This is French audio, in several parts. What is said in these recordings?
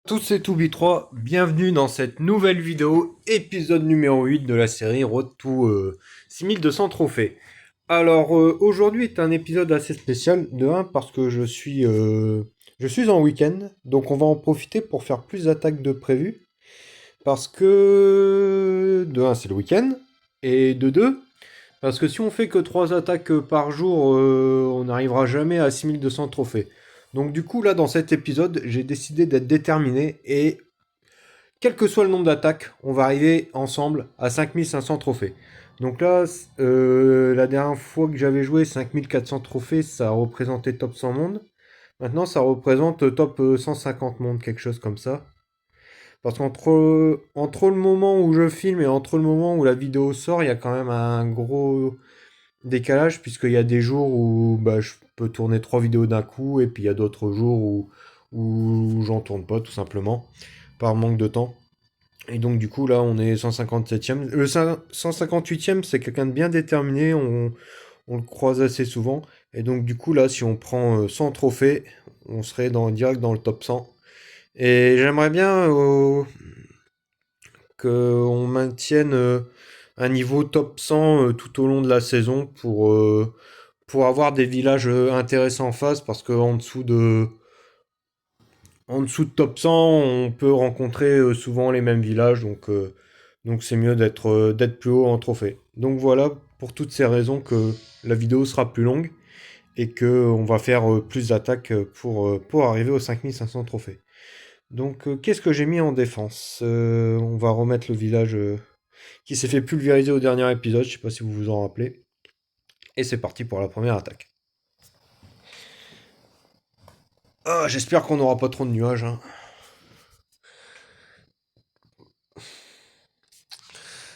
Tous et tout B3, bienvenue dans cette nouvelle vidéo, épisode numéro 8 de la série Road to 6200 trophées. Alors aujourd'hui est un épisode assez spécial, de 1 parce que je suis en week-end, donc on va en profiter pour faire plus d'attaques de prévu, parce que de 1 c'est le week-end, et de 2 parce que si on fait que 3 attaques par jour, on n'arrivera jamais à 6200 trophées. Donc du coup là dans cet épisode j'ai décidé d'être déterminé et quel que soit le nombre d'attaques, on va arriver ensemble à 5500 trophées. Donc là, la dernière fois que j'avais joué 5400 trophées, ça représentait top 100 monde. Maintenant, ça représente top 150 monde, quelque chose comme ça. Parce qu'entre le moment où je filme et entre le moment où la vidéo sort, il y a quand même un gros décalage, puisqu'il y a des jours où bah, je peux tourner 3 vidéos d'un coup, et puis il y a d'autres jours où j'en tourne pas, tout simplement, par manque de temps. Et donc du coup là on est 157e. Le 158e c'est quelqu'un de bien déterminé, on le croise assez souvent. Et donc du coup là si on prend 100 trophées, on serait direct dans le top 100. Et j'aimerais bien qu'on maintienne un niveau top 100 tout au long de la saison pour avoir des villages intéressants en face parce qu'en dessous de top 100, on peut rencontrer souvent les mêmes villages, donc c'est mieux d'être plus haut en trophée. Donc voilà, pour toutes ces raisons que la vidéo sera plus longue et que on va faire plus d'attaques pour arriver aux 5500 trophées. Donc qu'est-ce que j'ai mis en défense? On va remettre le village qui s'est fait pulvériser au dernier épisode, je sais pas si vous vous en rappelez. Et c'est parti pour la première attaque. Ah, j'espère qu'on n'aura pas trop de nuages, hein.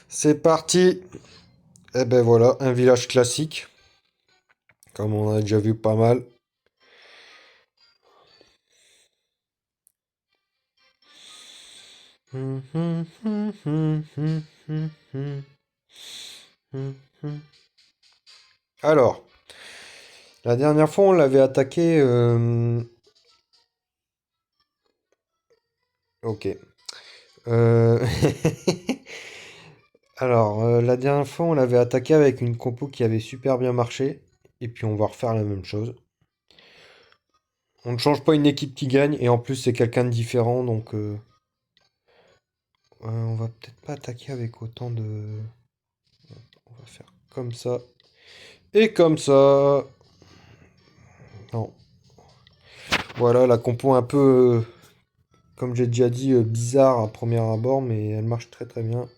C'est parti. Et ben voilà, un village classique, comme on a déjà vu pas mal. Alors, la dernière fois on l'avait attaqué. Ok. Euh, Alors, la dernière fois on l'avait attaqué avec une compo qui avait super bien marché. Et puis on va refaire la même chose. On ne change pas une équipe qui gagne. Et en plus c'est quelqu'un de différent. Donc on va peut-être pas attaquer avec autant de... On va faire comme ça. Et comme ça. Non. Voilà, la compo un peu, comme j'ai déjà dit, bizarre à premier abord, mais elle marche très très bien.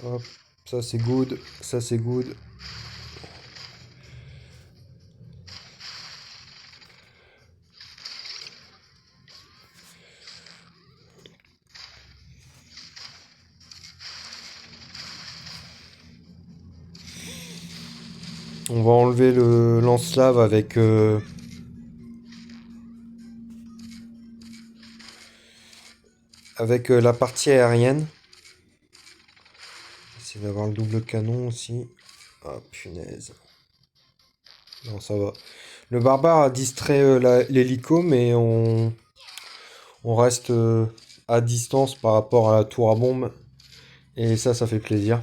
Hop, ça c'est good, ça c'est good. On va enlever le lance-lave avec la partie aérienne. Essayer d'avoir le double canon aussi. Ah punaise. Non, ça va. Le barbare a distrait l'hélico, mais on reste à distance par rapport à la tour à bombe. Et ça fait plaisir.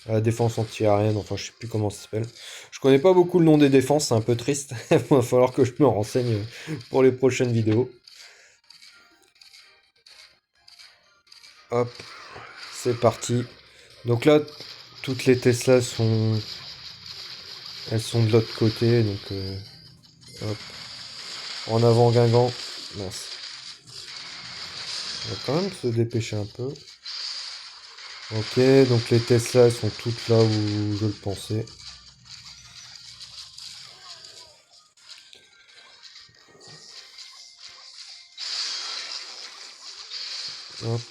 La défense anti-aérienne, enfin je sais plus comment ça s'appelle. Je connais pas beaucoup le nom des défenses, c'est un peu triste. Il va falloir que je me renseigne pour les prochaines vidéos. Hop, c'est parti. Donc là, toutes les Tesla elles sont de l'autre côté, donc hop. En avant Guingamp. Mince. On va quand même se dépêcher un peu. Ok, donc les Tesla elles sont toutes là où je le pensais. Hop.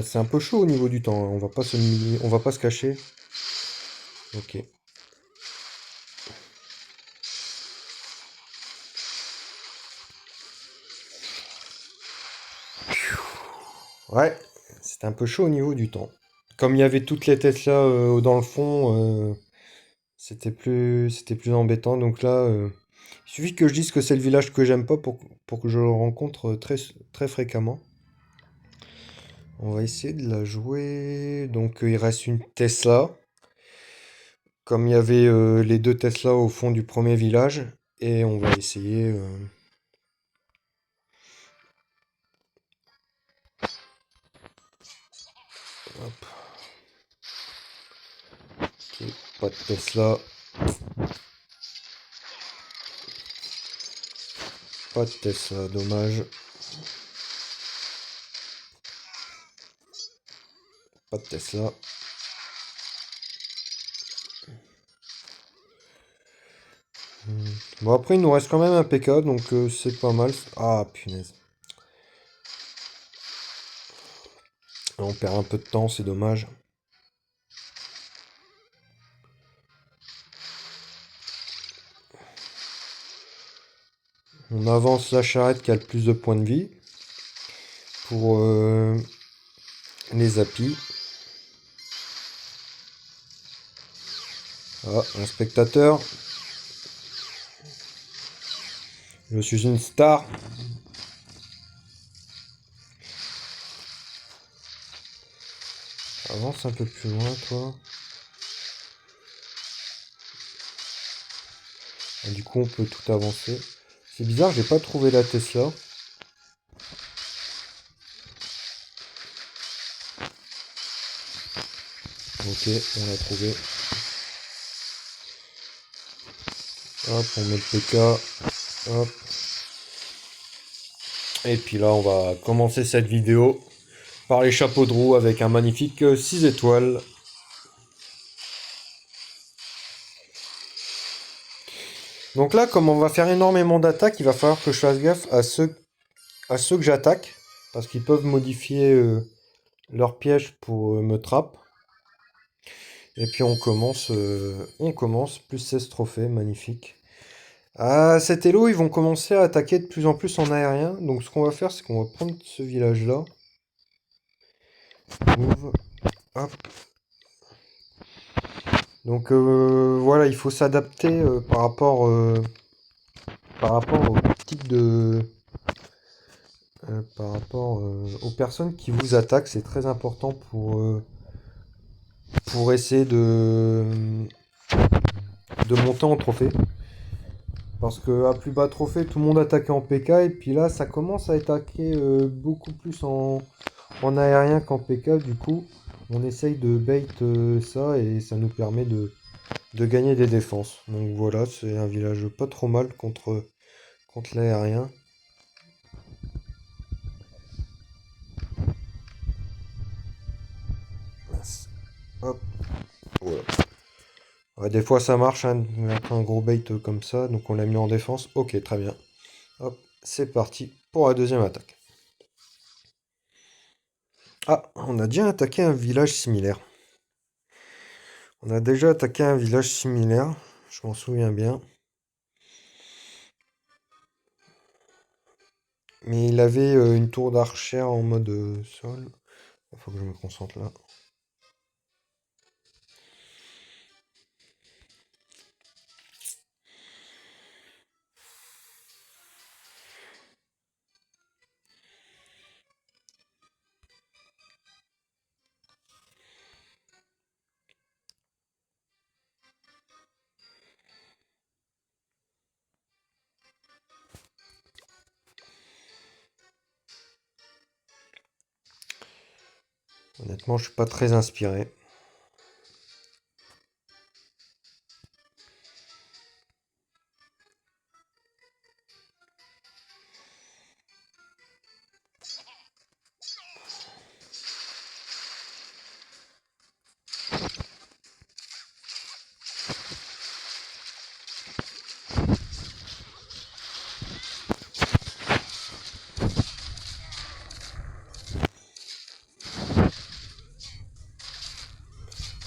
C'est un peu chaud au niveau du temps, hein. On va pas se cacher. Ok. Ouais, c'était un peu chaud au niveau du temps. Comme il y avait toutes les Tesla dans le fond, c'était plus embêtant. Donc là, il suffit que je dise que c'est le village que j'aime pas pour que je le rencontre très fréquemment. On va essayer de la jouer. Donc il reste une Tesla. Comme il y avait les deux Tesla au fond du premier village. Et on va essayer. Hop, ok, pas de Tesla. Pas de Tesla, dommage. Pas de Tesla. Bon, après, il nous reste quand même un PK, donc c'est pas mal. Ah, punaise. On perd un peu de temps, c'est dommage. On avance la charrette qui a le plus de points de vie pour les applis. Ah, un spectateur. Je suis une star. Avance un peu plus loin, toi. Et du coup, on peut tout avancer. C'est bizarre, j'ai pas trouvé la Tesla. Ok, on l'a trouvé. Hop, on met le PK. Hop. Et puis là, on va commencer cette vidéo par les chapeaux de roue avec un magnifique 6 étoiles. Donc là, comme on va faire énormément d'attaques, il va falloir que je fasse gaffe à ceux que j'attaque. Parce qu'ils peuvent modifier leur piège pour me trappe. Et puis on commence, plus 16 trophées, magnifique. À cet elo, ils vont commencer à attaquer de plus en plus en aérien. Donc ce qu'on va faire, c'est qu'on va prendre ce village-là. Move. Hop. Donc voilà, il faut s'adapter par rapport au type par rapport aux personnes qui vous attaquent. C'est très important pour essayer de monter en trophée. Parce que à plus bas trophée, tout le monde attaquait en PK. Et puis là, ça commence à attaquer beaucoup plus en aérien qu'en PK. Du coup, on essaye de bait ça et ça nous permet de gagner des défenses. Donc voilà, c'est un village pas trop mal contre l'aérien. Hop, voilà. Ouais, des fois ça marche, hein, de mettre un gros bait comme ça, donc on l'a mis en défense. Ok, très bien. Hop, c'est parti pour la deuxième attaque. Ah, on a déjà attaqué un village similaire. On a déjà attaqué un village similaire, je m'en souviens bien. Mais il avait une tour d'archer en mode sol. Il faut que je me concentre là. Honnêtement, je suis pas très inspiré.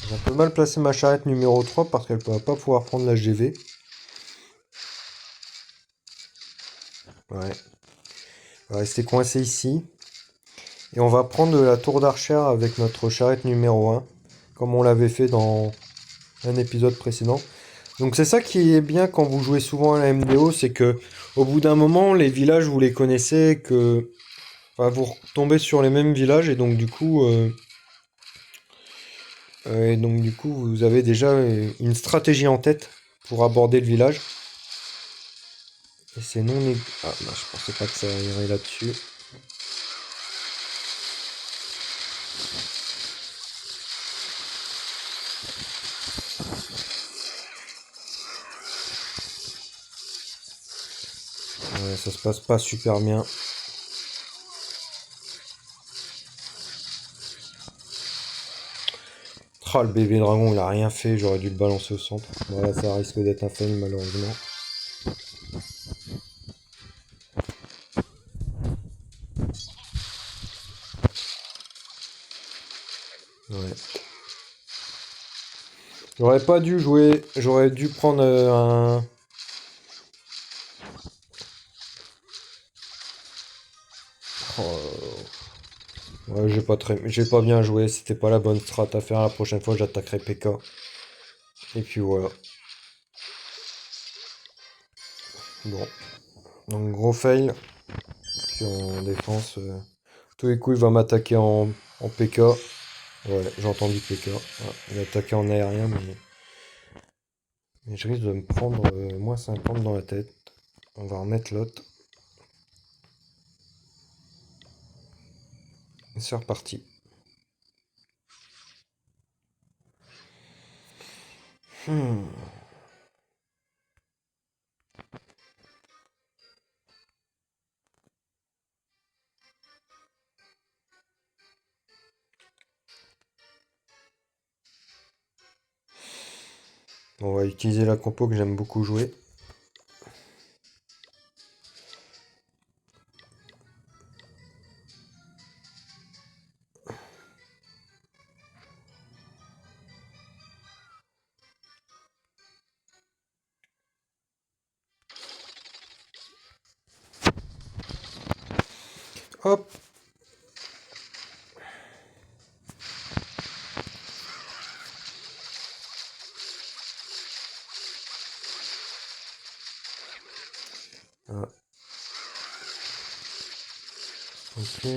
J'ai un peu mal placé ma charrette numéro 3 parce qu'elle ne va pas pouvoir prendre la GV. Ouais. On va rester coincé ici. Et on va prendre la tour d'archère avec notre charrette numéro 1, comme on l'avait fait dans un épisode précédent. Donc c'est ça qui est bien quand vous jouez souvent à la MDO, c'est que au bout d'un moment, les villages, vous les connaissez, que enfin, vous tombez sur les mêmes villages, et donc du coup, vous avez déjà une stratégie en tête pour aborder le village. Et c'est non nég... Ah, bah, je pensais pas que ça irait là-dessus. Ouais, ça se passe pas super bien. Ah, le bébé dragon, il a rien fait, j'aurais dû le balancer au centre. Voilà, ça risque d'être un fail, malheureusement. Ouais. J'aurais pas dû jouer, j'aurais dû prendre un... Oh, ouais, j'ai pas bien joué, c'était pas la bonne strat à faire. La prochaine fois, j'attaquerai PK. Et puis voilà. Bon, donc gros fail. Puis en défense, tous les coups, il va m'attaquer en PK. Ouais, j'ai entendu PK. Ouais, il a attaqué en aérien, mais je risque de me prendre moins 50 dans la tête. On va remettre l'autre. Et c'est reparti. Hmm. On va utiliser la compo que j'aime beaucoup jouer. Hop. Ah, ok.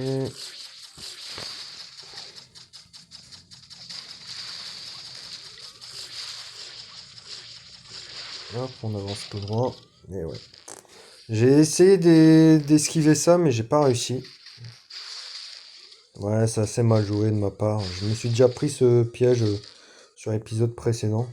Hop, on avance tout droit. Et ouais. J'ai essayé d'esquiver ça, mais j'ai pas réussi. Ouais, c'est assez mal joué de ma part. Je me suis déjà pris ce piège sur l'épisode précédent.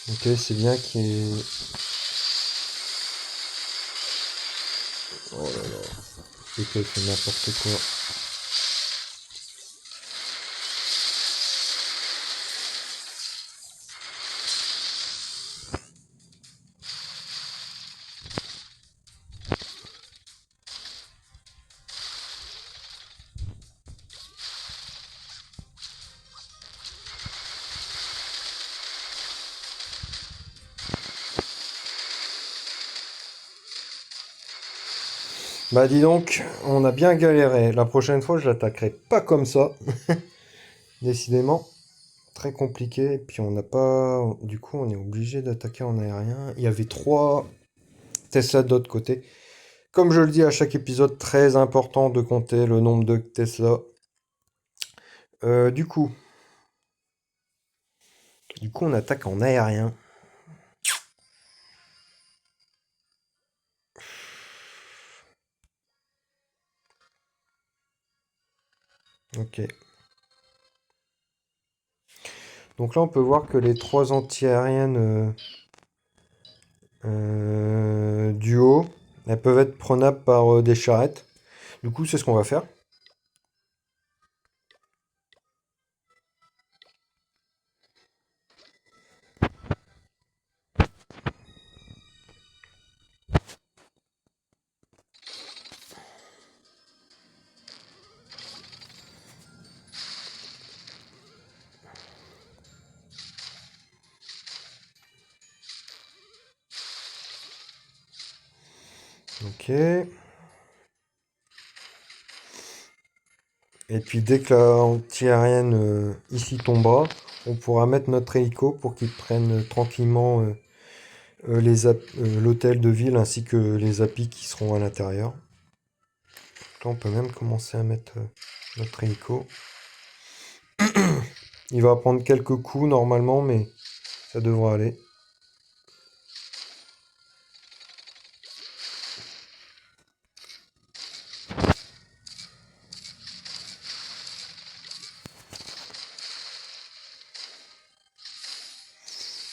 Ok, c'est bien qu'il y ait... Oh là là. C'est qu'il fait n'importe quoi. Bah dis donc, on a bien galéré. La prochaine fois, je l'attaquerai pas comme ça. Décidément, très compliqué. Et puis on n'a pas... Du coup, on est obligé d'attaquer en aérien. Il y avait 3 Tesla de l'autre côté. Comme je le dis à chaque épisode, très important de compter le nombre de Tesla. Du coup, on attaque en aérien. Ok. Donc là, on peut voir que les 3 anti-aériennes du haut. Elles peuvent être prenables par des charrettes. Du coup, c'est ce qu'on va faire. Ok. Et puis dès que la anti-aérienne ici tombera, on pourra mettre notre hélico pour qu'il prenne tranquillement l'hôtel de ville ainsi que les applis qui seront à l'intérieur. Là, on peut même commencer à mettre notre hélico. Il va prendre quelques coups normalement, mais ça devrait aller.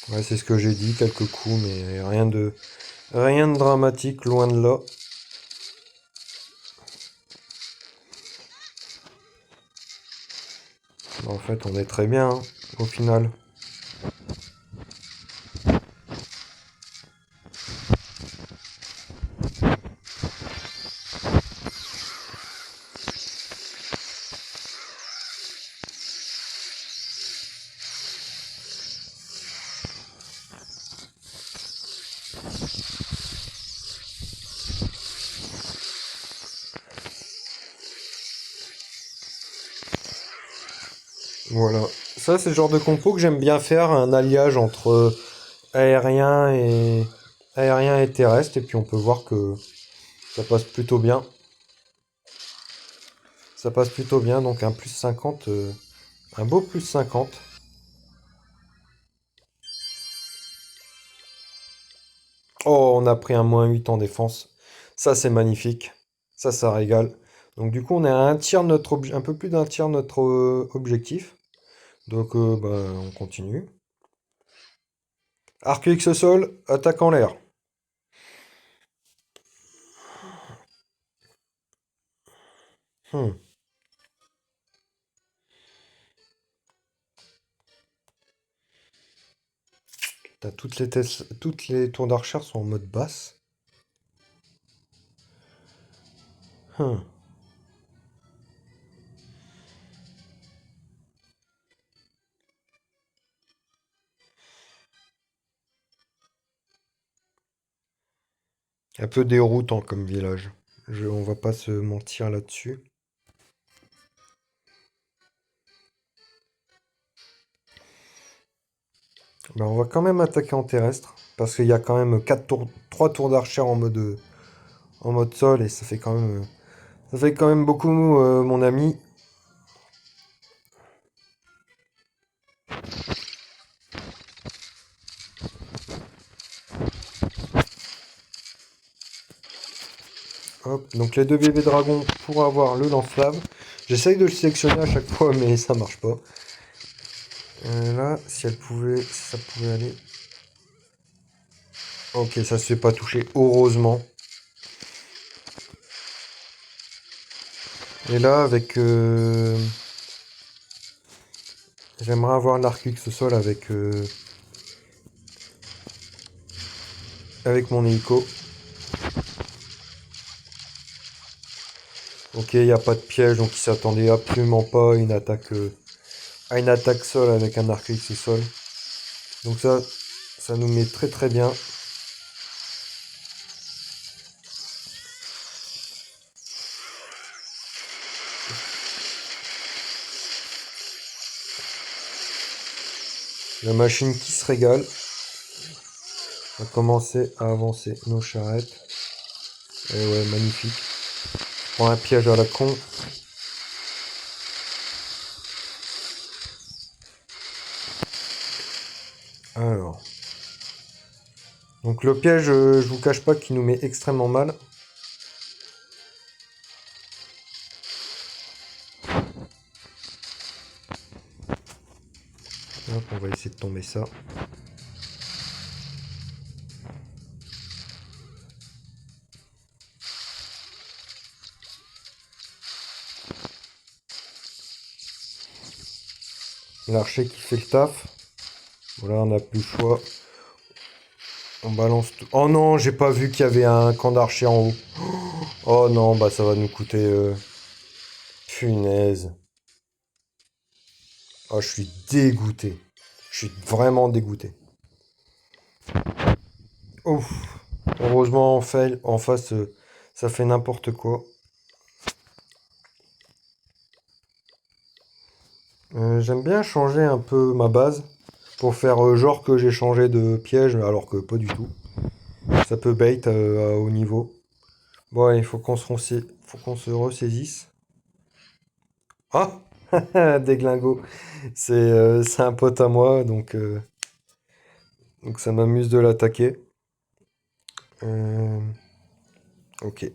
Ouais, c'est ce que j'ai dit, quelques coups, mais rien de dramatique, loin de là. En fait, on est très bien, hein, au final. Voilà. Ça, c'est le genre de compo que j'aime bien faire, un alliage entre aérien et aérien et terrestre, et puis on peut voir que ça passe plutôt bien. Ça passe plutôt bien, donc un plus 50, un beau plus 50. Oh, on a pris un -8 en défense. Ça, c'est magnifique. Ça régale. Donc du coup, on est à un tiers de un peu plus d'un tiers de notre objectif. Donc, bah, on continue. Arc X au sol, attaque en l'air. Hmm. T'as toutes les tours d'archer sont en mode basse. Hmm. Un peu déroutant comme village. On va pas se mentir là-dessus. Ben, on va quand même attaquer en terrestre. Parce qu'il y a quand même 3 tours d'archer en mode sol. Et ça fait quand même beaucoup, mon ami. Hop, donc les deux bébés dragons pour avoir le lance-flamme. J'essaye de le sélectionner à chaque fois, mais ça marche pas. Là, si ça pouvait aller. Ok, ça se fait pas toucher, heureusement. Et là, j'aimerais avoir l'arc X au sol avec mon hélico. Ok, il n'y a pas de piège, donc il s'attendait absolument pas à une attaque sol avec un arc X au sol. Donc ça nous met très très bien. La machine qui se régale. On va commencer à avancer nos charrettes. Et ouais, magnifique. Je prends un piège à la con. Alors. Donc le piège, je vous cache pas qu'il nous met extrêmement mal. Hop, on va essayer de tomber ça. L'archer qui fait le taf. Voilà, on n'a plus le choix. On balance tout. Oh non, j'ai pas vu qu'il y avait un camp d'archers en haut. Oh non, bah ça va nous coûter... Punaise. Oh, je suis dégoûté. Je suis vraiment dégoûté. Ouf. Heureusement, en face, ça fait n'importe quoi. J'aime bien changer un peu ma base pour faire genre que j'ai changé de piège, alors que pas du tout. Ça peut bait à haut niveau. Bon, il faut faut qu'on se ressaisisse. Ah! Déglingo. C'est un pote à moi, donc ça m'amuse de l'attaquer. Euh, ok.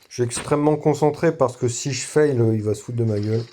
Je suis extrêmement concentré parce que si je fail, il va se foutre de ma gueule.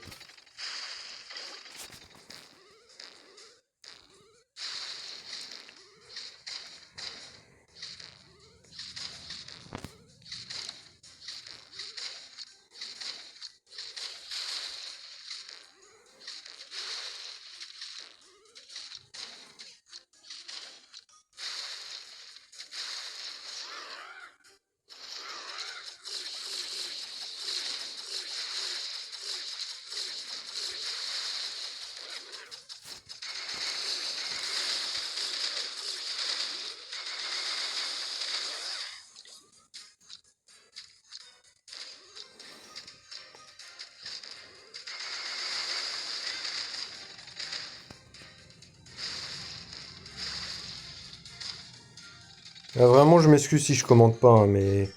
Vraiment, je m'excuse si je commande pas, hein, mais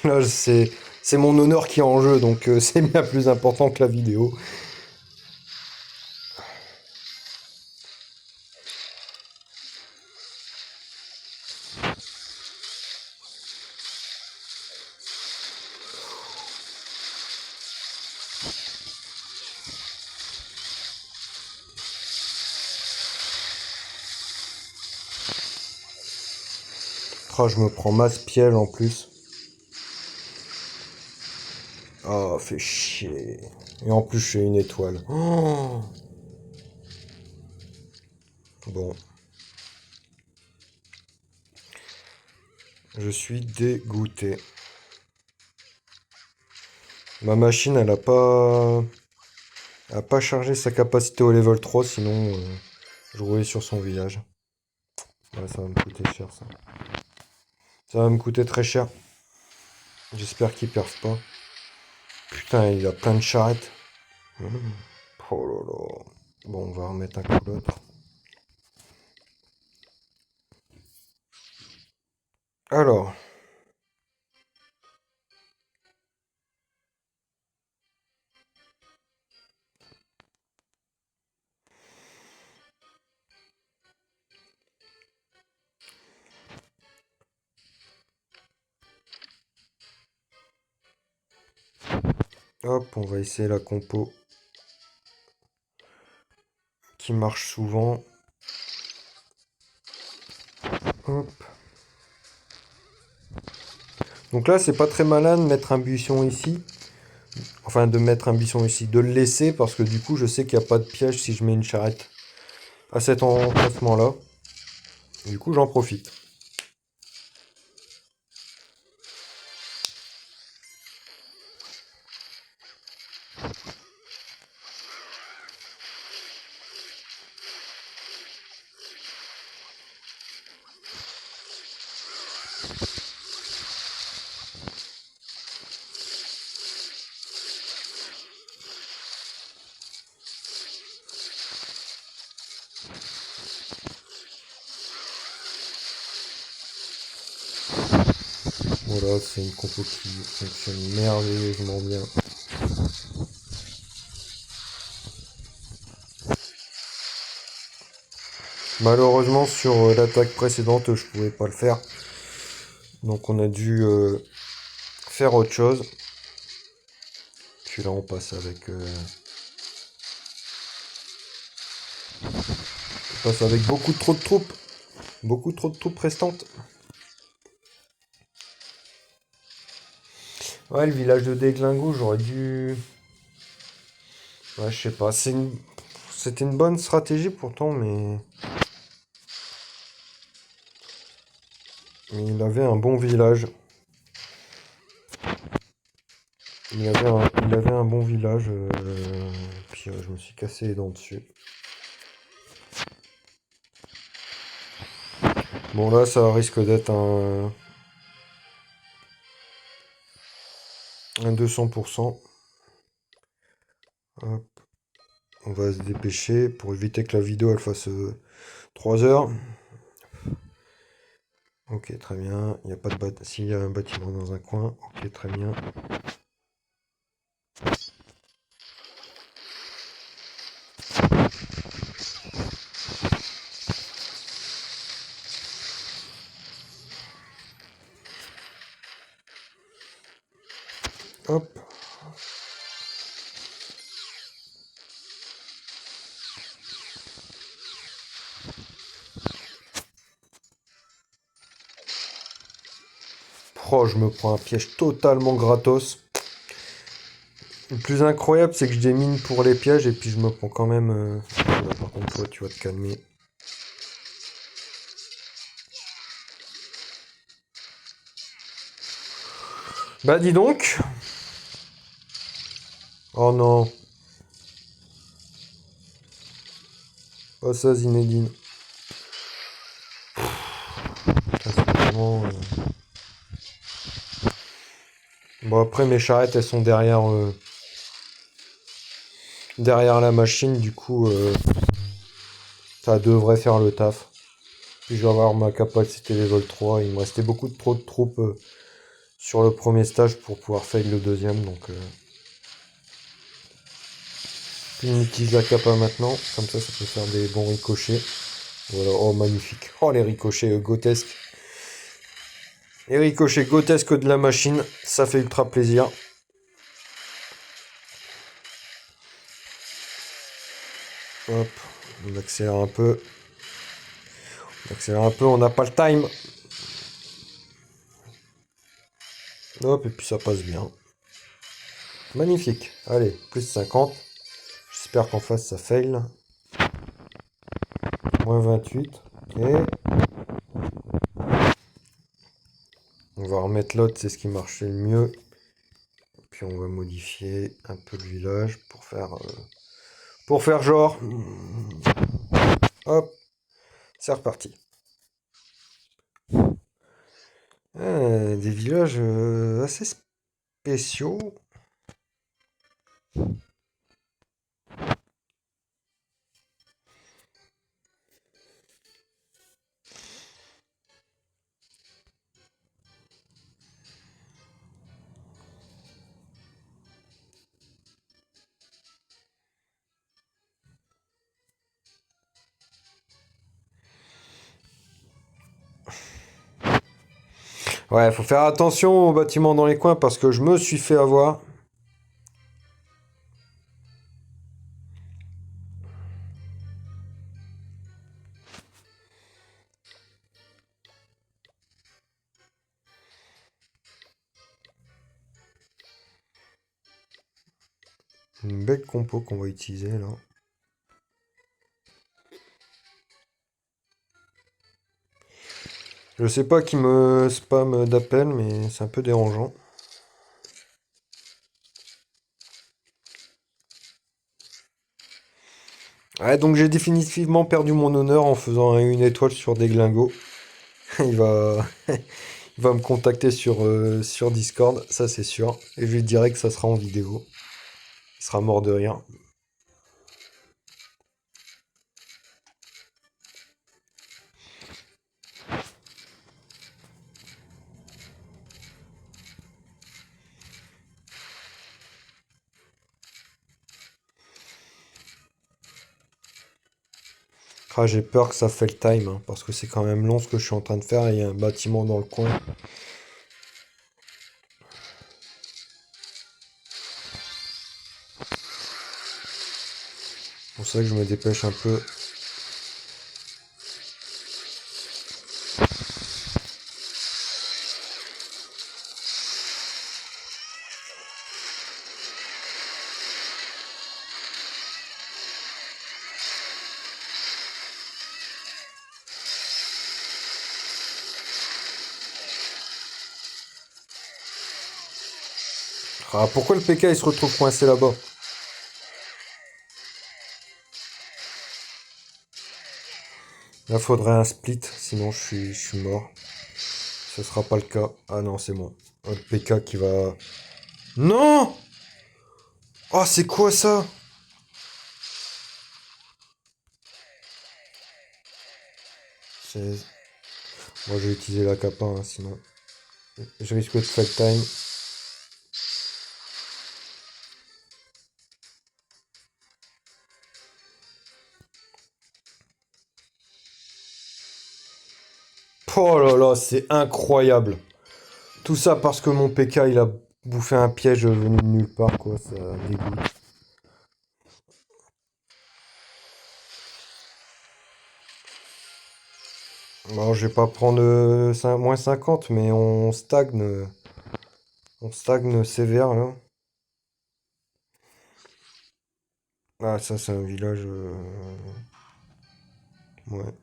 là, c'est mon honneur qui est en jeu, donc c'est bien plus important que la vidéo. Oh, je me prends masse piège en plus. Oh, fait chier. Et en plus, je suis une étoile. Oh, bon, je suis dégoûté. Ma machine, elle a pas chargé sa capacité au level 3, sinon je roulais sur son village. Ouais, ça va me coûter cher, ça. Ça va me coûter très cher. J'espère qu'ils perdent pas. Putain, il a plein de charrettes. Mmh. Oh là là. Bon, on va remettre un coup l'autre. Alors, hop, on va essayer la compo qui marche souvent. Hop. Donc là, c'est pas très malin de mettre un buisson ici. Enfin, de mettre un buisson ici. De le laisser parce que du coup, je sais qu'il n'y a pas de piège si je mets une charrette à cet emplacement-là. Du coup, j'en profite. Voilà, c'est une compo qui fonctionne merveilleusement bien. Malheureusement, sur l'attaque précédente, je pouvais pas le faire. Donc on a dû faire autre chose. Puis là, on passe avec beaucoup trop de troupes. Beaucoup trop de troupes restantes. Ouais, le village de Deglingo, j'aurais dû... Ouais, je sais pas. C'était une bonne stratégie pourtant, mais il avait un bon village. Il avait un bon village. Puis je me suis cassé les dents dessus. Bon, là, ça risque d'être un 200%. Hop. On va se dépêcher pour éviter que la vidéo elle fasse 3 heures. Ok, très bien. Il n'y a pas de bâtiment. S'il y a un bâtiment dans un coin, ok, très bien. Hop. Oh, je me prends un piège totalement gratos. Le plus incroyable, c'est que je démine pour les pièges et puis je me prends quand même. Là, par contre, toi, tu vas te calmer. Bah, dis donc. Oh non. Pas ça, Zinedine. Putain, c'est vraiment. Bon, après, mes charrettes, elles sont derrière la machine, du coup, ça devrait faire le taf. Puis je vais avoir ma capacité level 3. Il me restait beaucoup trop de troupes sur le premier stage pour pouvoir fail le deuxième, donc on utilise la capa maintenant, comme ça peut faire des bons ricochets. Voilà, oh magnifique. Oh les ricochets grotesques. Les ricochets grotesques de la machine, ça fait ultra plaisir. Hop, on accélère un peu. On n'a pas le time. Hop, et puis ça passe bien. Magnifique. Allez, plus 50. J'espère qu'en face ça fail. Moins 28. Ok. On va remettre l'autre, c'est ce qui marchait le mieux. Puis on va modifier un peu le village pour faire genre. Hop, c'est reparti. Des villages assez spéciaux. Ouais, faut faire attention aux bâtiments dans les coins parce que je me suis fait avoir. Une belle compo qu'on va utiliser là. Je sais pas qui me spam d'appel, mais c'est un peu dérangeant. Ouais, donc j'ai définitivement perdu mon honneur en faisant une étoile sur des glingos. Il va, il va me contacter sur Discord, ça c'est sûr. Et je lui dirai que ça sera en vidéo. Il sera mort de rire. Ah, j'ai peur que ça fait le time, hein, parce que c'est quand même long ce que je suis en train de faire et il y a un bâtiment dans le coin. C'est pour ça que je me dépêche un peu. Ah, pourquoi le PK il se retrouve coincé là-bas? Là, faudrait un split, sinon je suis mort. Ce sera pas le cas. Ah non, c'est bon. Oh, le PK qui va... Non! Oh, c'est quoi ça? C'est- Moi, je vais utiliser la capa, hein, sinon je risque de faire le time. Oh là là, c'est incroyable. Tout ça parce que mon PK, il a bouffé un piège venu de nulle part, quoi. Ça dégoûte. Alors, je vais pas prendre moins 50, mais on stagne. On stagne sévère, là. Ah, ça, c'est un village... Ouais.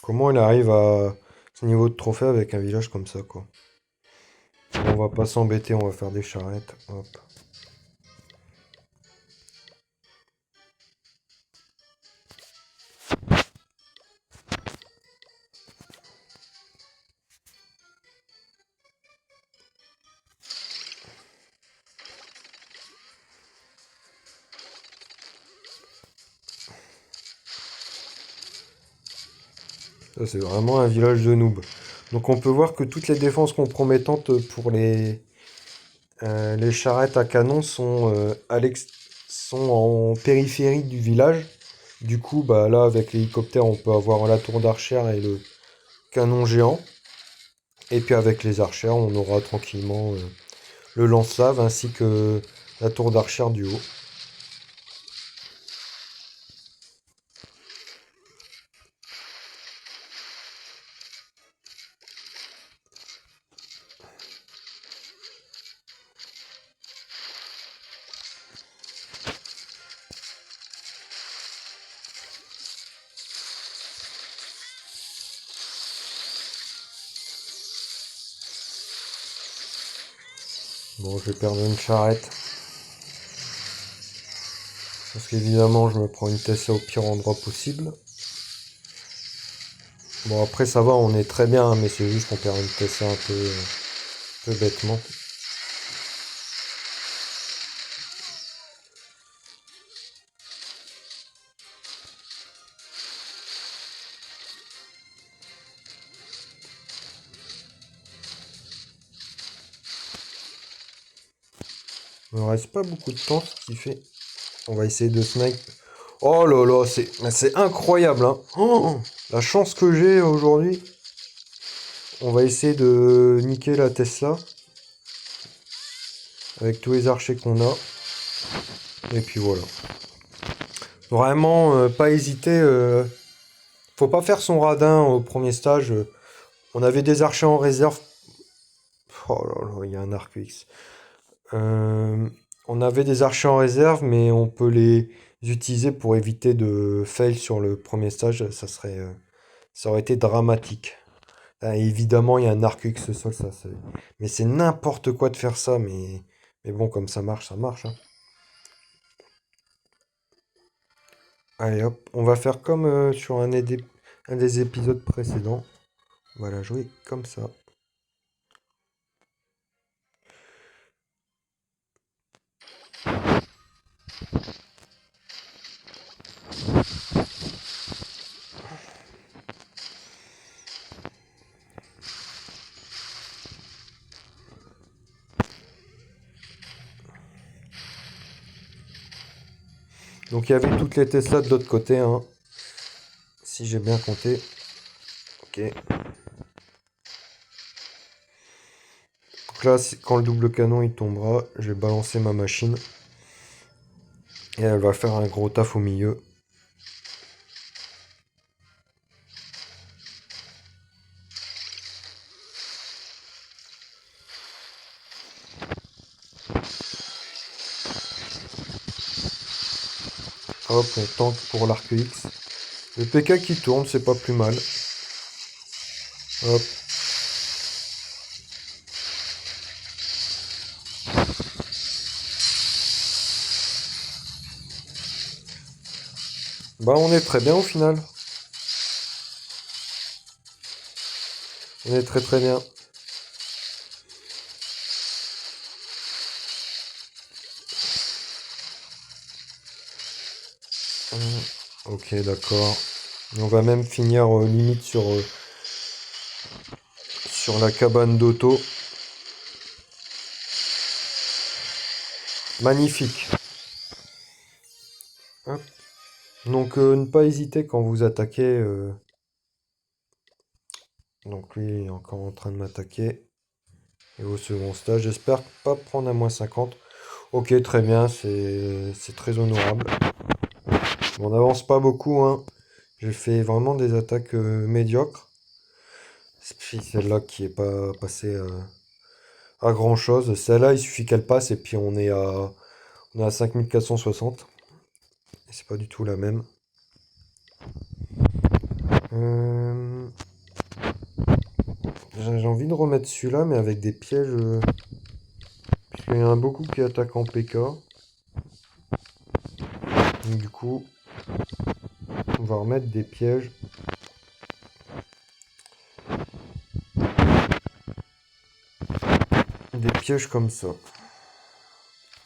Comment il arrive à ce niveau de trophée avec un village comme ça, quoi. On va pas s'embêter, on va faire des charrettes. Hop. Ça, c'est vraiment un village de noob. Donc on peut voir que toutes les défenses compromettantes pour les charrettes à canon sont en périphérie du village. Du coup, bah là, avec l'hélicoptère, on peut avoir la tour d'archère et le canon géant. Et puis avec les archères, on aura tranquillement le lance-lave ainsi que la tour d'archère du haut. Bon, je vais perdre une charrette. Parce qu'évidemment, je me prends une TC au pire endroit possible. Bon, après, ça va, on est très bien, hein, mais c'est juste qu'on perd une TC un peu bêtement. Il me reste pas beaucoup de temps, ce qui fait. On va essayer de snipe. Oh là là, c'est incroyable, hein. Oh, la chance que j'ai aujourd'hui. On va essayer de niquer la Tesla. Avec tous les archers qu'on a. Et puis voilà. Vraiment, pas hésiter. Faut pas faire son radin au premier stage. On avait des archers en réserve. Oh là là, il y a un arc X. Euh, on avait des archers en réserve, mais on peut les utiliser pour éviter de fail sur le premier stage. Ça aurait été dramatique. Ah, évidemment, il y a un arc X sol, ça. Mais c'est n'importe quoi de faire ça, mais bon, comme ça marche, hein. Allez hop, on va faire comme sur un des épisodes précédents. On va la jouer comme ça. Donc il y avait toutes les Tesla de l'autre côté, hein. Si j'ai bien compté. Ok. Donc là, quand le double canon il tombera, je vais balancer ma machine. Et elle va faire un gros taf au milieu. Hop, on tank pour l'arc X. Le PK qui tourne, c'est pas plus mal. Hop. Bah on est très bien au final. On est très très bien. Ok, d'accord. On va même finir limite sur la cabane d'auto. Magnifique. Hop. Donc ne pas hésiter quand vous attaquez. Donc lui il est encore en train de m'attaquer. Et au second stage, j'espère pas prendre à -50. Ok, très bien, c'est très honorable. On n'avance pas beaucoup, hein. J'ai fait vraiment des attaques médiocres. Puis celle-là qui est pas passée à grand chose. Celle-là, il suffit qu'elle passe et puis on est à 5460. Et c'est pas du tout la même. Euh, J'ai envie de remettre celui-là, mais avec des pièges. Parce qu'il y en a beaucoup qui attaquent en PK. Donc, du coup, on va remettre des pièges. Des pièges comme ça.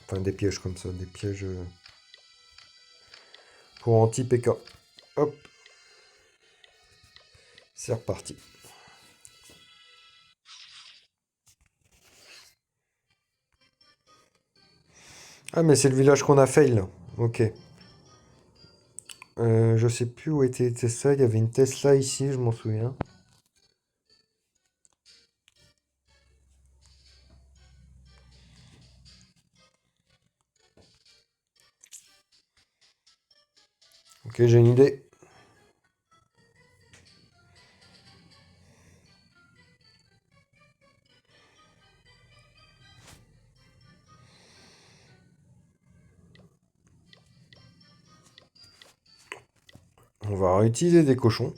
Enfin, des pièges comme ça. Des pièges pour anti-PK. Hop. C'est reparti. Ah, mais c'est le village qu'on a fail, là. Ok. Je sais plus où était Tesla. Il y avait une Tesla ici, je m'en souviens. Ok, j'ai une idée. On va réutiliser des cochons.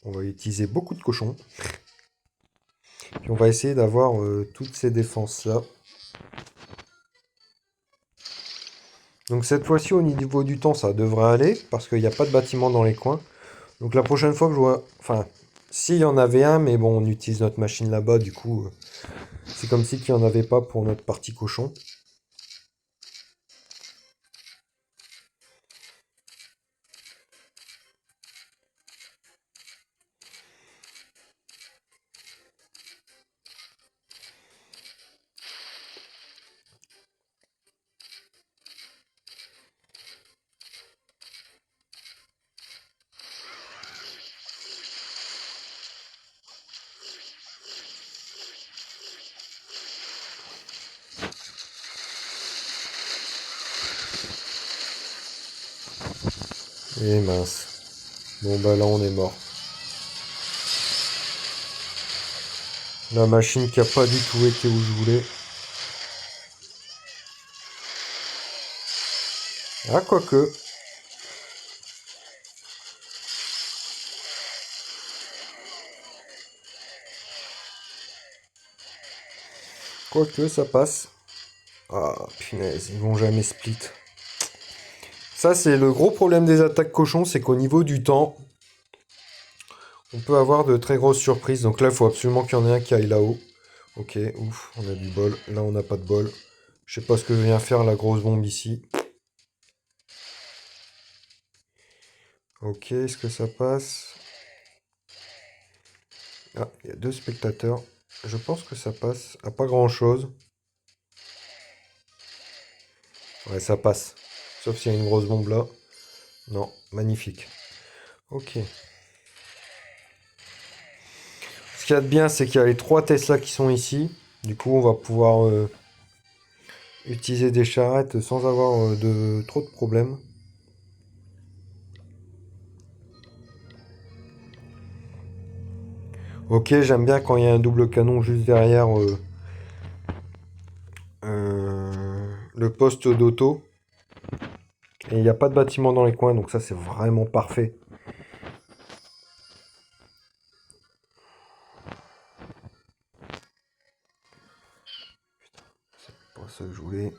On va utiliser beaucoup de cochons. Puis on va essayer d'avoir toutes ces défenses-là. Donc cette fois-ci, au niveau du temps, ça devrait aller. Parce qu'il n'y a pas de bâtiment dans les coins. Donc la prochaine fois que je vois... Enfin, s'il y en avait un, mais bon, on utilise notre machine là-bas, du coup... c'est comme si qu'il n'y en avait pas pour notre partie cochon. Et mince. Bon bah là on est mort. La machine qui a pas du tout été où je voulais. Ah quoique. Quoique ça passe. Ah punaise, ils vont jamais split. Ça c'est le gros problème des attaques cochons, c'est qu'au niveau du temps, on peut avoir de très grosses surprises. Donc là il faut absolument qu'il y en ait un qui aille là-haut. Ok, ouf, on a du bol. Là on n'a pas de bol. Je sais pas ce que vient faire la grosse bombe ici. Ok, est-ce que ça passe? Ah, il y a 2 spectateurs. Je pense que ça passe à pas grand-chose. Ouais, ça passe. Sauf s'il y a une grosse bombe là. Non, magnifique. Ok. Ce qu'il y a de bien, c'est qu'il y a les 3 Tesla qui sont ici. Du coup, on va pouvoir utiliser des charrettes sans avoir trop de problèmes. Ok, j'aime bien quand il y a un double canon juste derrière le poste d'auto. Et il n'y a pas de bâtiment dans les coins, donc ça c'est vraiment parfait. C'est pas ça que je voulais.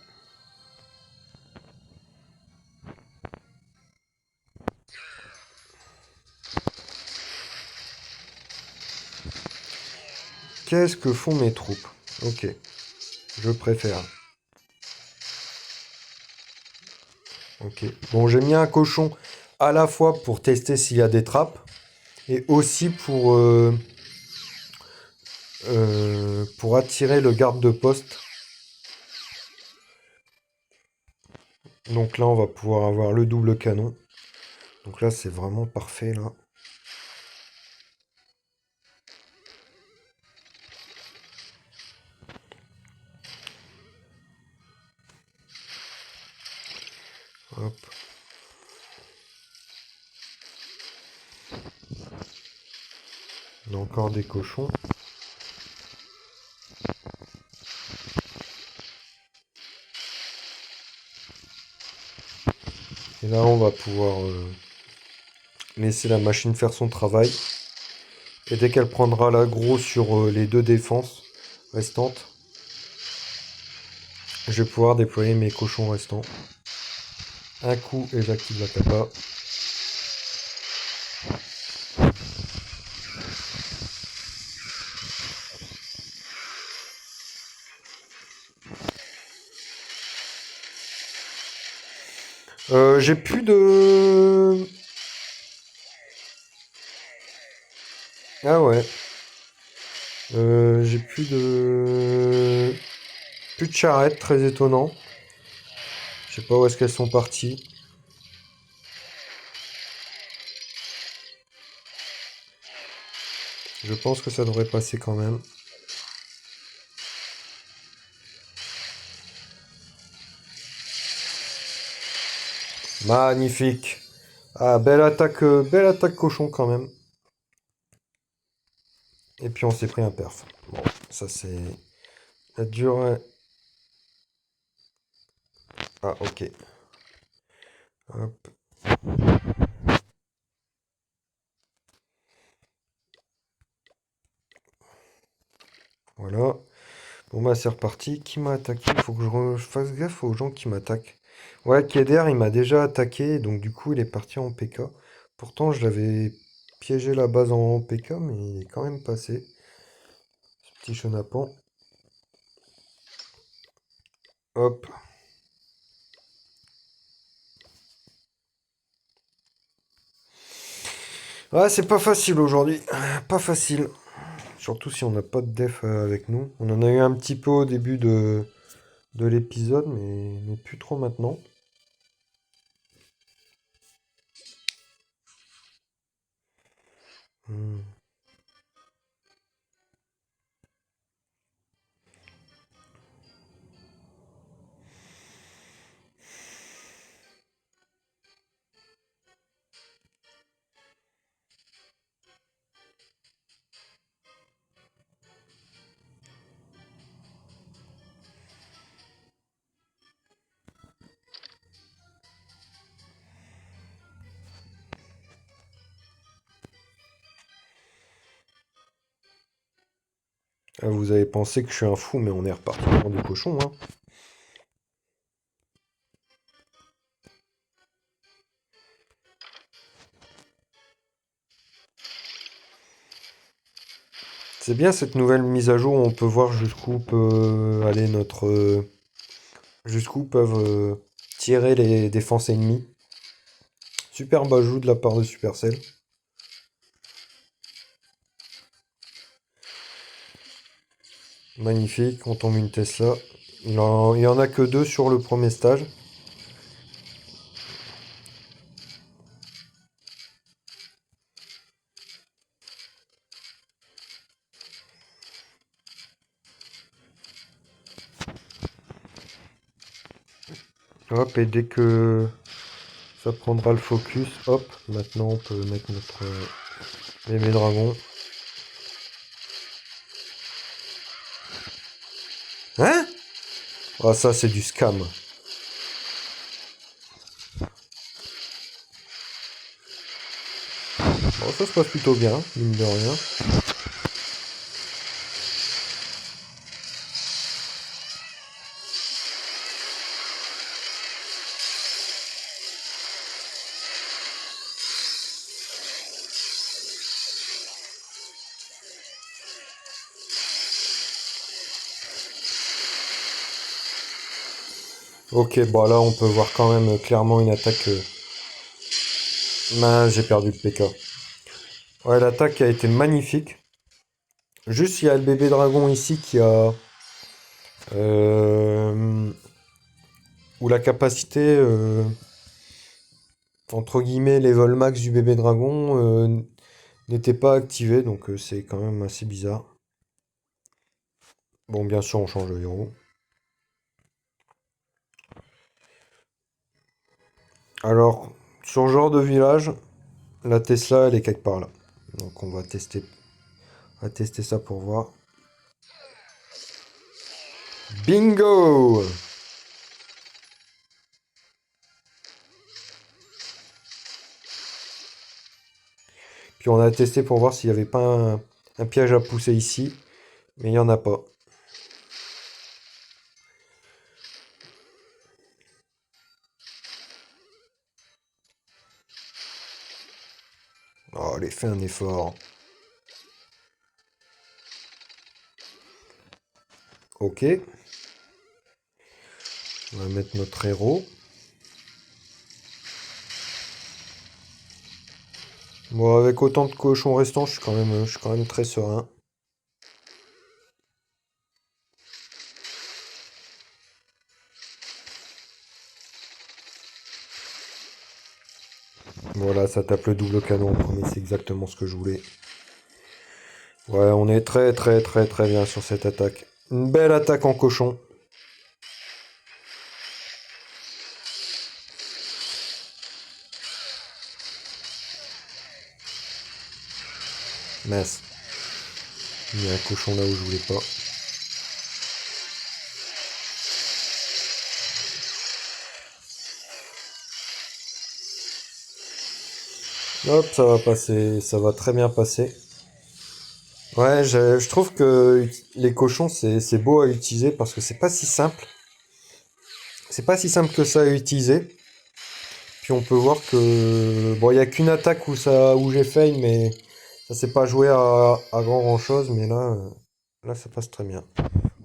Qu'est-ce que font mes troupes? Ok, je préfère. Ok. Bon, j'ai mis un cochon à la fois pour tester s'il y a des trappes et aussi pour attirer le garde de poste. Donc là, on va pouvoir avoir le double canon. Donc là, c'est vraiment parfait là. Hop. On a encore des cochons. Et là, on va pouvoir laisser la machine faire son travail. Et dès qu'elle prendra l'aggro sur les 2 défenses restantes, je vais pouvoir déployer mes cochons restants. Un coup et j'active la capa. J'ai plus de... Ah ouais. J'ai plus de... Plus de charrettes, très étonnant. Je sais pas où est-ce qu'elles sont parties. Je pense que ça devrait passer quand même. Magnifique. Ah, belle attaque cochon quand même. Et puis on s'est pris un perf. Bon, ça c'est... La durée... Ah, ok. Hop. Voilà. Bon bah c'est reparti. Qui m'a attaqué? Il faut que je fasse gaffe aux gens qui m'attaquent. Ouais, Keder, il m'a déjà attaqué, donc du coup il est parti en PK. Pourtant je l'avais piégé la base en PK, mais il est quand même passé. Ce petit chenapan. Hop. Ouais, c'est pas facile aujourd'hui. Pas facile. Surtout si on n'a pas de def avec nous. On en a eu un petit peu au début de l'épisode, mais plus trop maintenant. Hmm. Ah, vous avez pensé que je suis un fou, mais on est reparti pour du cochon, hein. C'est bien cette nouvelle mise à jour où on peut voir jusqu'où peut aller notre... jusqu'où peuvent tirer les défenses ennemies. Superbe ajout de la part de Supercell. Magnifique, on tombe une Tesla. Il y en a que deux sur le premier stage. Hop, et dès que ça prendra le focus, hop, maintenant on peut mettre notre bébé dragon. Hein? Ah, ça c'est du scam. Bon, ça se passe plutôt bien, mine de rien. Ok, bon là on peut voir quand même clairement une attaque. Mince, j'ai perdu le PK. Ouais, l'attaque a été magnifique. Juste, il y a le bébé dragon ici qui a... où la capacité, entre guillemets, level max du bébé dragon n'était pas activée, donc c'est quand même assez bizarre. Bon, bien sûr, on change de héros. Alors, sur ce genre de village, la Tesla, elle est quelque part là. Donc on va tester ça pour voir. Bingo! Puis on a testé pour voir s'il n'y avait pas un piège à pousser ici, mais il n'y en a pas. Oh, allez, fais un effort. Ok. On va mettre notre héros. Bon, avec autant de cochons restants, je suis quand même très serein. Voilà, ça tape le double canon en premier, c'est exactement ce que je voulais. Ouais, on est très très très très bien sur cette attaque. Une belle attaque en cochon. Mince. Il y a un cochon là où je voulais pas. Hop, ça va passer, ça va très bien passer. Ouais, je trouve que les cochons, c'est beau à utiliser parce que c'est pas si simple. C'est pas si simple que ça à utiliser. Puis on peut voir que bon, il y a qu'une attaque où j'ai fail, mais ça s'est pas joué à grand chose. Mais là ça passe très bien.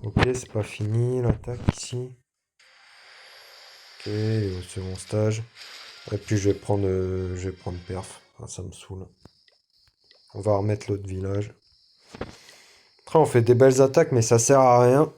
Ok, c'est pas fini l'attaque ici. Ok, au second stage. Et puis je vais prendre perf. Ah, ça me saoule. On va remettre l'autre village. Après on fait des belles attaques, mais ça sert à rien.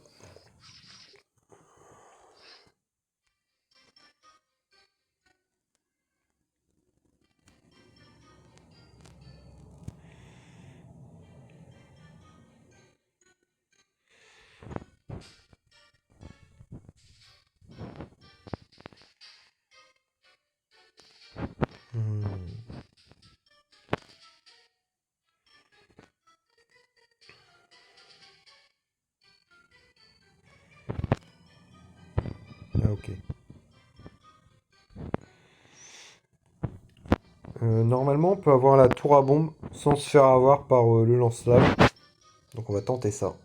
Hmm. Ah, ok. Normalement, on peut avoir la tour à bombe sans se faire avoir par le lance-flamme. Donc on va tenter ça.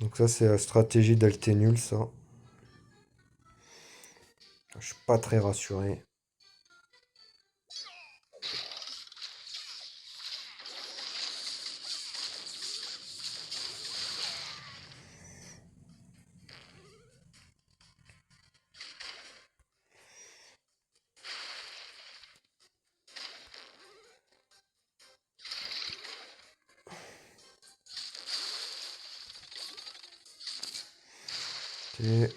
Donc ça, c'est la stratégie d'Alténul, ça. Je suis pas très rassuré. Ok.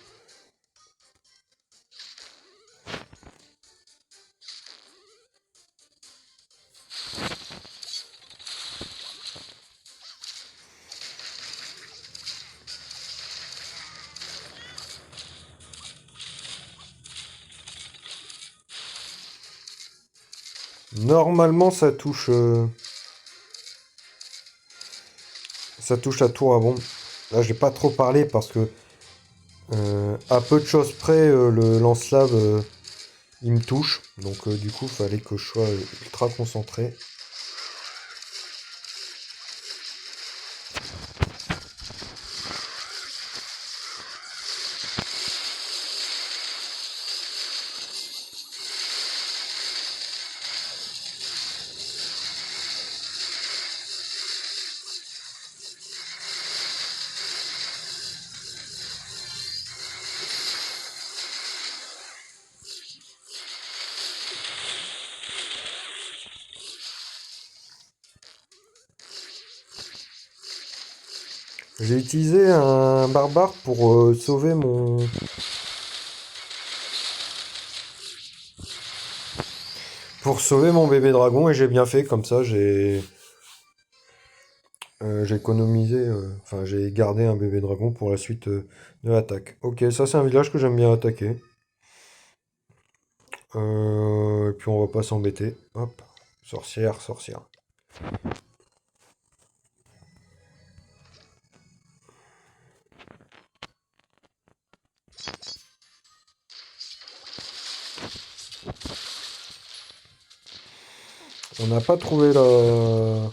Normalement, ça touche la tour avant. Là, j'ai pas trop parlé parce que à peu de choses près, le lance-lave, il me touche. Donc, du coup, il fallait que je sois ultra concentré. J'ai utilisé un barbare pour sauver mon bébé dragon et j'ai bien fait comme ça. J'ai économisé, enfin j'ai gardé un bébé dragon pour la suite de l'attaque. Ok, ça c'est un village que j'aime bien attaquer. Et puis on va pas s'embêter. Hop, sorcière, sorcière. On n'a pas trouvé la...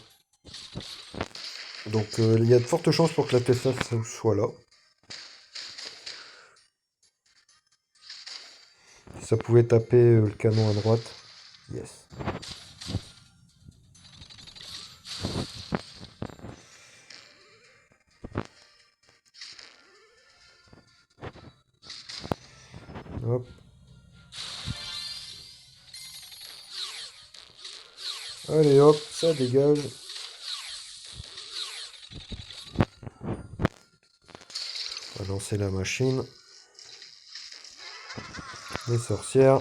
Donc il y a de fortes chances pour que la Tesla soit là. Ça pouvait taper le canon à droite. Yes. Hop. Allez hop, ça dégage. On va lancer la machine. Les sorcières.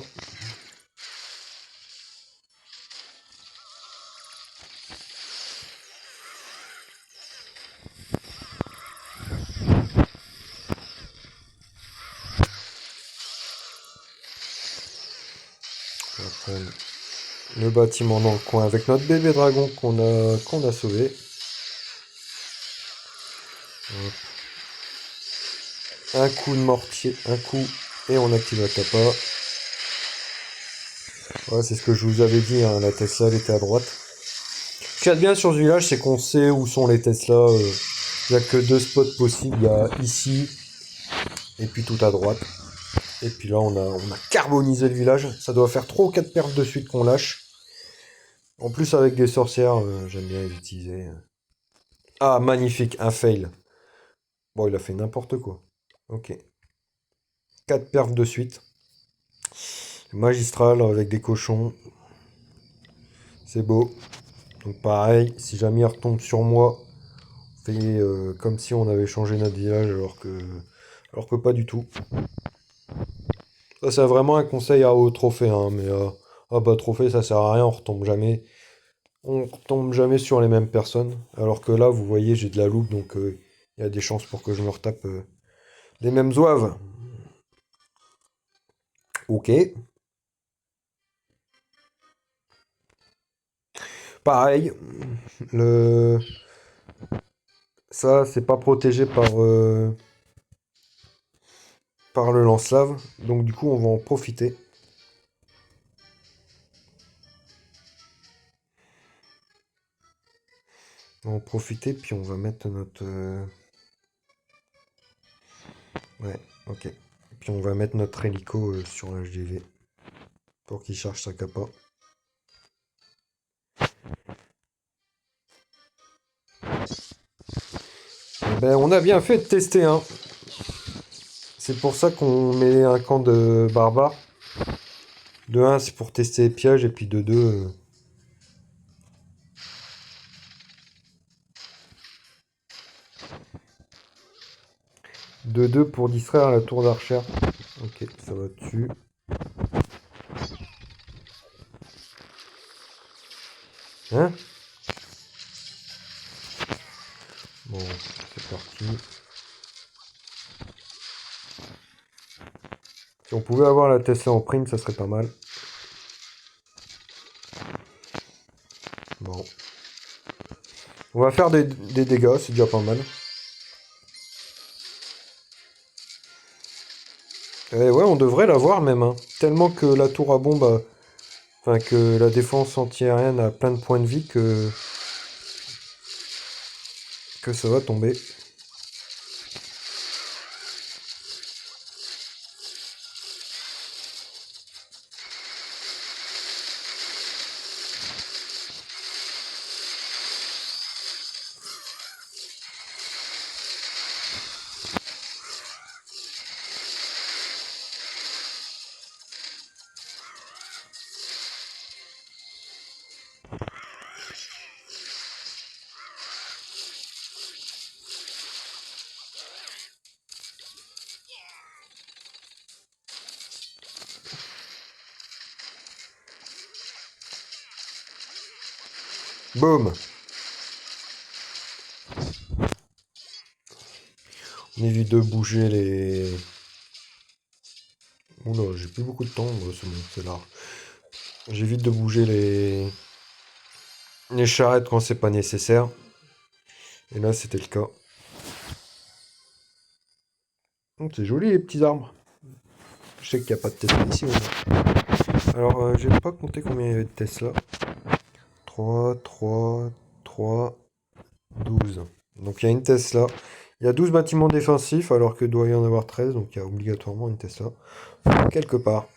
On va prendre le bâtiment dans le coin avec notre bébé dragon qu'on a sauvé. Hop. Un coup de mortier, un coup, et on active la capa. Ouais, c'est ce que je vous avais dit, hein, la Tesla elle était à droite. Ce qu'il y a de bien sur ce village, c'est qu'on sait où sont les Tesla. Il n'y a que deux spots possibles. Il y a ici, et puis tout à droite. Et puis là, on a carbonisé le village. Ça doit faire 3 ou 4 pertes de suite qu'on lâche. En plus, avec des sorcières, j'aime bien les utiliser. Ah, magnifique, un fail. Bon, il a fait n'importe quoi. Ok. 4 perfs de suite. Magistral avec des cochons. C'est beau. Donc pareil, si jamais il retombe sur moi, on fait comme si on avait changé notre village alors que pas du tout. Ça c'est vraiment un conseil à haut trophée, hein, mais à bas trophée ça sert à rien, on retombe jamais sur les mêmes personnes. Alors que là, vous voyez, j'ai de la loupe, donc il y a des chances pour que je me retape les mêmes zouaves. Ok. Pareil, le... ça c'est pas protégé par le lance-lave, donc du coup on va en profiter. On va en profiter, puis on va mettre notre... Ouais, ok. Puis on va mettre notre hélico sur l'HDV pour qu'il charge sa capa. Eh ben, on a bien fait de tester, hein. C'est pour ça qu'on met un camp de barbares. De un, c'est pour tester les pièges, et puis de 2, 2-2 pour distraire la tour d'archère. Ok, ça va dessus. Hein? Bon, c'est parti. Si on pouvait avoir la Tesla en prime, ça serait pas mal. Bon. On va faire des dégâts, c'est déjà pas mal. Et ouais, on devrait l'avoir même. Hein. Tellement que la tour à bombe, enfin que la défense antiaérienne a plein de points de vie que ça va tomber. Boum! On évite de bouger les... Oula, j'ai plus beaucoup de temps, c'est bon, c'est large. J'évite de bouger les charrettes quand c'est pas nécessaire. Et là, c'était le cas. Oh, c'est joli les petits arbres. Je sais qu'il n'y a pas de Tesla ici. Alors, j'ai pas compté combien il y avait de Tesla. 3, 3, 3, 12. Donc il y a une Tesla. Il y a 12 bâtiments défensifs alors que doit y en avoir 13. Donc il y a obligatoirement une Tesla. Quelque part.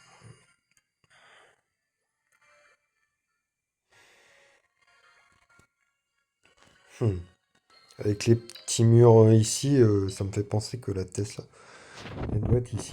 Avec les petits murs ici, ça me fait penser que la Tesla, elle doit être ici.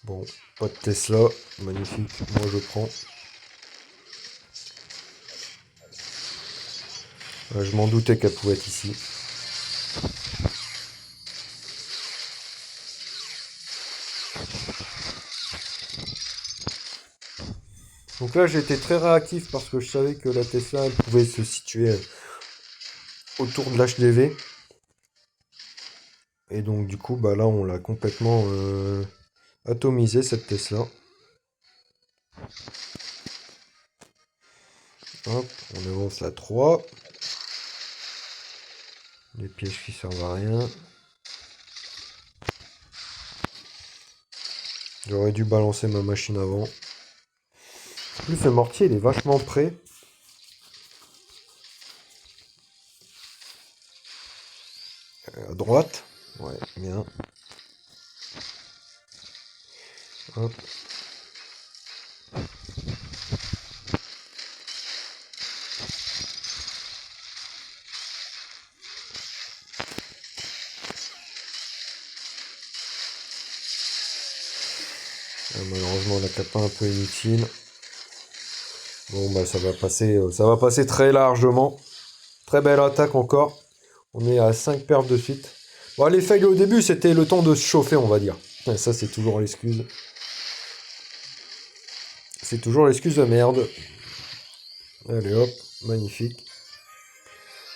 Bon, pas de Tesla, magnifique, moi je prends. Je m'en doutais qu'elle pouvait être ici. Donc là j'ai été très réactif parce que je savais que la Tesla elle pouvait se situer autour de l'HDV. Et donc du coup bah là on l'a complètement atomisé cette Tesla. Hop, on avance la 3. Les pièges qui servent à rien. J'aurais dû balancer ma machine avant. En plus le mortier il est vachement près. À droite. Ouais, bien. Hop. Malheureusement la capa un peu inutile. Bon bah ça va passer très largement. Très belle attaque encore. On est à 5 perfs de suite. Bon les fails au début c'était le temps de se chauffer on va dire. Et ça c'est toujours l'excuse. C'est toujours l'excuse de merde. Allez hop, magnifique.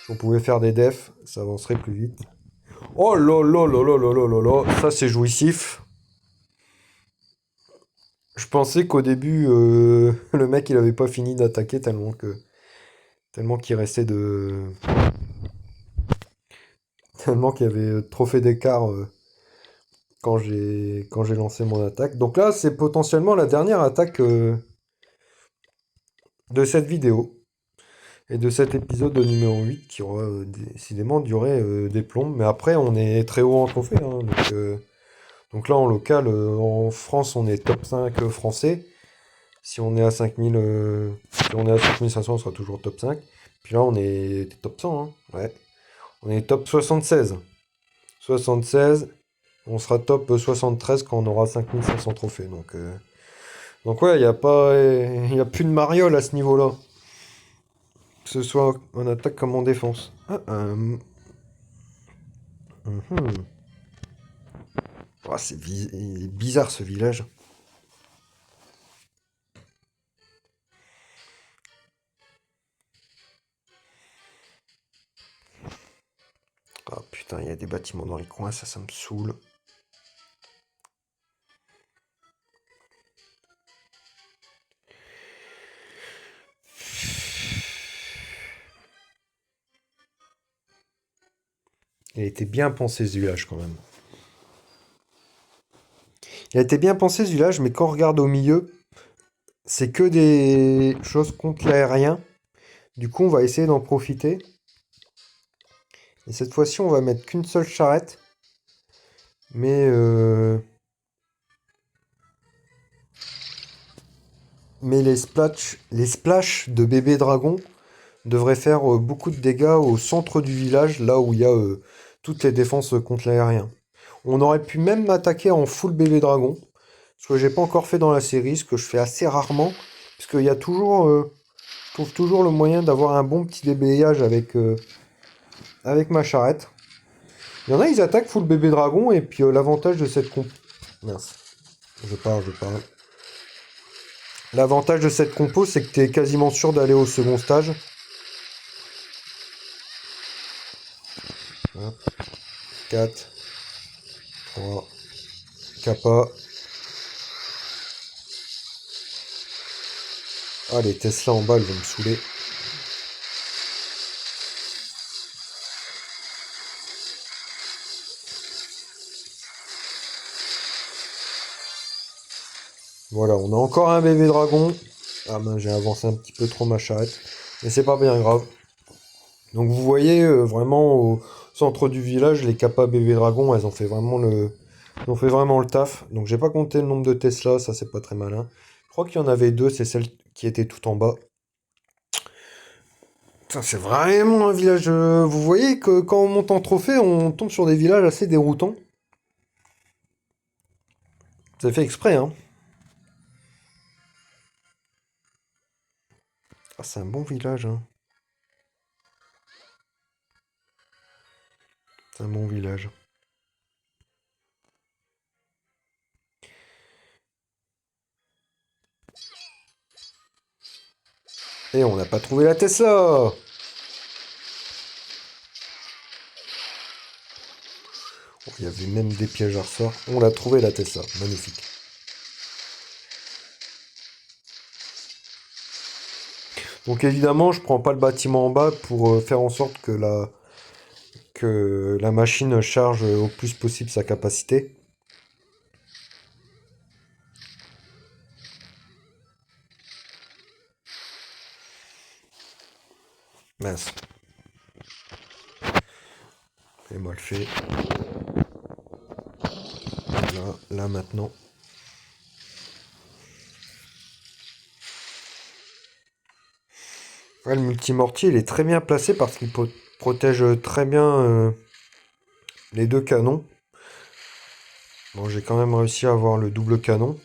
Si on pouvait faire des defs, ça avancerait plus vite. Oh là là là là là là là là, ça c'est jouissif. Je pensais qu'au début, le mec il avait pas fini d'attaquer tellement qu'il restait de... Tellement qu'il y avait trop fait d'écart quand j'ai lancé mon attaque. Donc là, c'est potentiellement la dernière attaque de cette vidéo. Et de cet épisode numéro 8 qui aura décidément duré des plombes. Mais après, on est très haut en trophée. Hein, donc là, en local, en France, on est top 5 français. Si on est à 5000, si on est à 5500, on sera toujours top 5. Puis là, on est top 100, hein. Ouais. On est top 76. 76. On sera top 73 quand on aura 5500 trophées. Donc ouais, il n'y a pas, y a plus de mariole à ce niveau-là. Que ce soit en attaque comme en défense. Mhm. Ah, il est bizarre ce village. Ah putain, il y a des bâtiments dans les coins, ça me saoule. Il a été bien pensé ce village quand même. Il a été bien pensé ce village, mais quand on regarde au milieu, c'est que des choses contre l'aérien. Du coup, on va essayer d'en profiter. Et cette fois-ci, on va mettre qu'une seule charrette. Mais, mais les splashs de bébé dragon devraient faire beaucoup de dégâts au centre du village, là où il y a toutes les défenses contre l'aérien. On aurait pu même m'attaquer en full bébé dragon. Ce que j'ai pas encore fait dans la série, ce que je fais assez rarement. Parce qu'il y a toujours, je trouve toujours le moyen d'avoir un bon petit déblayage avec ma charrette. Il y en a, ils attaquent full bébé dragon, et puis l'avantage de cette compo... Mince, je parle. L'avantage de cette compo, c'est que tu es quasiment sûr d'aller au second stage. Hop. 4, 3, Kappa. Ah, les Tesla en bas, ils vont me saouler. Voilà, on a encore un bébé dragon. Ah ben, j'ai avancé un petit peu trop ma charrette. Mais c'est pas bien grave. Donc vous voyez vraiment au centre du village, les Kappa bébé dragon, elles ont fait vraiment le taf. Donc j'ai pas compté le nombre de Tesla, ça c'est pas très malin. Je crois qu'il y en avait deux, c'est celle qui était tout en bas. Putain, c'est vraiment un village. Vous voyez que quand on monte en trophée, on tombe sur des villages assez déroutants. C'est fait exprès, hein. Ah, c'est un bon village, hein. C'est un bon village. Et on n'a pas trouvé la Tesla! Oh, il y avait même des pièges à ressort. On l'a trouvé la Tesla. Magnifique. Donc évidemment, je prends pas le bâtiment en bas pour faire en sorte que la machine charge au plus possible sa capacité. Mince. Et moi le fait. Là maintenant. Ouais, le multimortier, il est très bien placé parce qu'il protège très bien les deux canons. Bon, j'ai quand même réussi à avoir le double canon.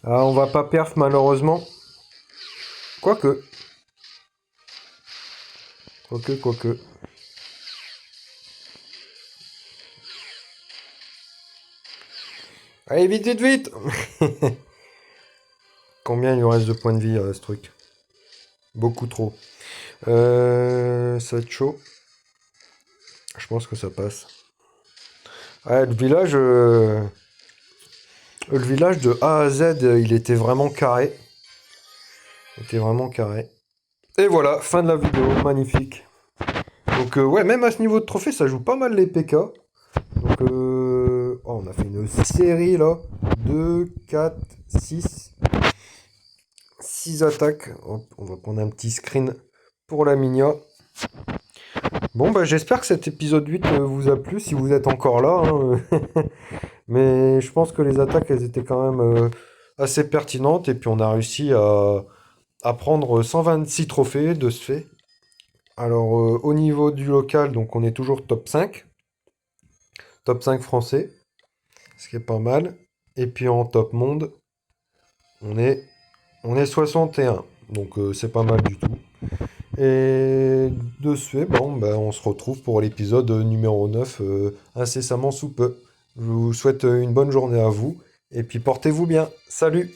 Ah, on va pas perf malheureusement. Quoique. Quoique. Allez, vite! Combien il lui reste de points de vie à ce truc? Beaucoup trop. Ça va être chaud. Je pense que ça passe. Ouais, le village de A à Z, il était vraiment carré. Il était vraiment carré. Et voilà, fin de la vidéo, magnifique. Donc ouais, même à ce niveau de trophée, ça joue pas mal les PK. Donc oh, on a fait une série là. 2, 4, 6. 6 attaques. Hop, on va prendre un petit screen pour la Minia. Bon, bah j'espère que cet épisode 8 vous a plu, si vous êtes encore là, hein. Mais je pense que les attaques, elles étaient quand même assez pertinentes. Et puis on a réussi à prendre 126 trophées de ce fait. Alors au niveau du local, donc on est toujours top 5. Top 5 français, ce qui est pas mal. Et puis en top monde, on est, on est 61. Donc c'est pas mal du tout. Et de ce fait, bon, ben, on se retrouve pour l'épisode numéro 9 incessamment sous peu. Je vous souhaite une bonne journée à vous. Et puis portez-vous bien. Salut!